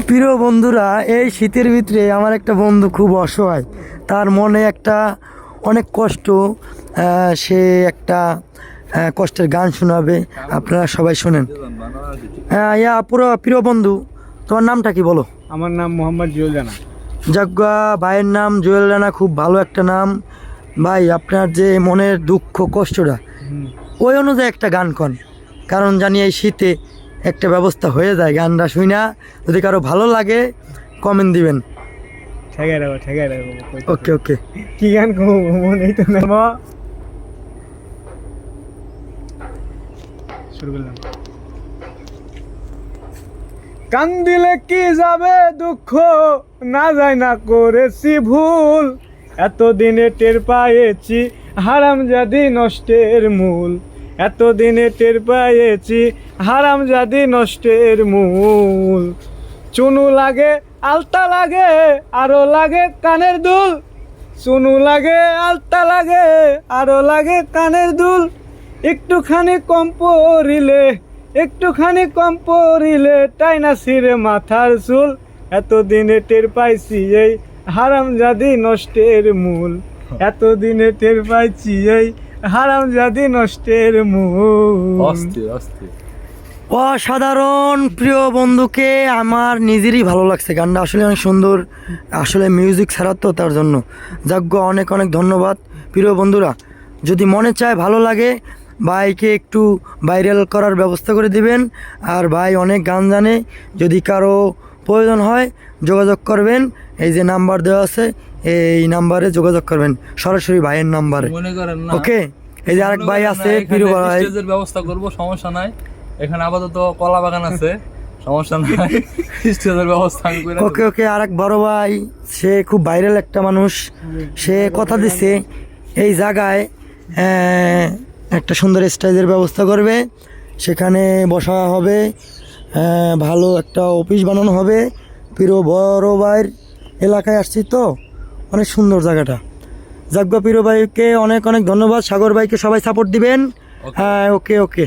প্রিয় বন্ধুরা, এই শীতের ভিতরে আমার একটা বন্ধু খুব অসহায়, তার মনে একটা অনেক কষ্ট। সে একটা কষ্টের গান শোনাবে, আপনারা সবাই শোনেন। পুরো প্রিয় বন্ধু, তোমার নামটা কি বলো? আমার নাম মোহাম্মদ জুয়েল রানা। যাজ্ঞা ভাইয়ের নাম জুয়েল রানা, খুব ভালো একটা নাম। ভাই, আপনার যে মনের দুঃখ কষ্টটা ওই অনুযায়ী একটা গান কন, কারণ জানি এই শীতে একটা ব্যবস্থা হয়ে যায়। গানটা শুই না, যদি কারো ভালো লাগে কমেন্ট দিবেন। ঠেকাই রাখবো। ওকে ওকে। কি গান কো মনেই তো না। শুরু করলাম। কান দিলে কি যাবে দুঃখ, না যায় না করেছি ভুল, এতদিনে টের পাইছি হারামজাদি নষ্টের মূল, এতদিনে টের পাইছি হারামজাদি নষ্টের মূল। চুনু লাগে আলতা লাগে আরো লাগে কানের দুল, চুনু লাগে আলতা লাগে আরো লাগে কানের দুল, একটুখানি কম পড়িলে টাইনা ছিঁড়ে মাথার চুল, এতদিনে টের পাইছি এই হারামজাদি নষ্টের মূল, এতদিনে টের পাইছি এই হারামজাদি নষ্টের মূল। অসাধারণ। প্রিয় বন্ধুকে আমার নিজেরই ভালো লাগছে, গানটা আসলে অনেক সুন্দর। আসলে মিউজিক ছাড়া তো, তার জন্য যাজ্ঞ অনেক অনেক ধন্যবাদ। প্রিয় বন্ধুরা, যদি মনে চায় ভালো লাগে, ভাইকে একটু ভাইরাল করার ব্যবস্থা করে দিবেন। আর ভাই অনেক গান জানে, যদি কারো প্রয়োজন হয় যোগাযোগ করবেন। এই যে নাম্বার দেওয়া আছে, এই নাম্বারে যোগাযোগ করবেন, সরাসরি ভাইয়ের নাম্বারে। ওকে। এই যে আরেক ভাই আছে, প্রিয় ভাই, স্টেজের ব্যবস্থা করব, সমস্যা নাই। এখানে আপাতত কলা বাগান আছে, সমস্যা নাই, স্টেজের ব্যবস্থা আমি করে দেব। ওকে ওকে। আরেক বড় ভাই, সে খুব ভাইরাল একটা মানুষ, সে কথা দিচ্ছে এই জায়গায় একটা সুন্দর স্টেজের ব্যবস্থা করবে, সেখানে বসা হবে, ভালো একটা অফিস বানানো হবে। প্রিয় বড় ভাইয়ের এলাকায় আসছি তো, অনেক সুন্দর জায়গাটা। যাজ্ঞা প্রিয় ভাইকে অনেক অনেক ধন্যবাদ। সাগর ভাইকে সবাই সাপোর্ট দিবেন। হ্যাঁ, ওকে ওকে।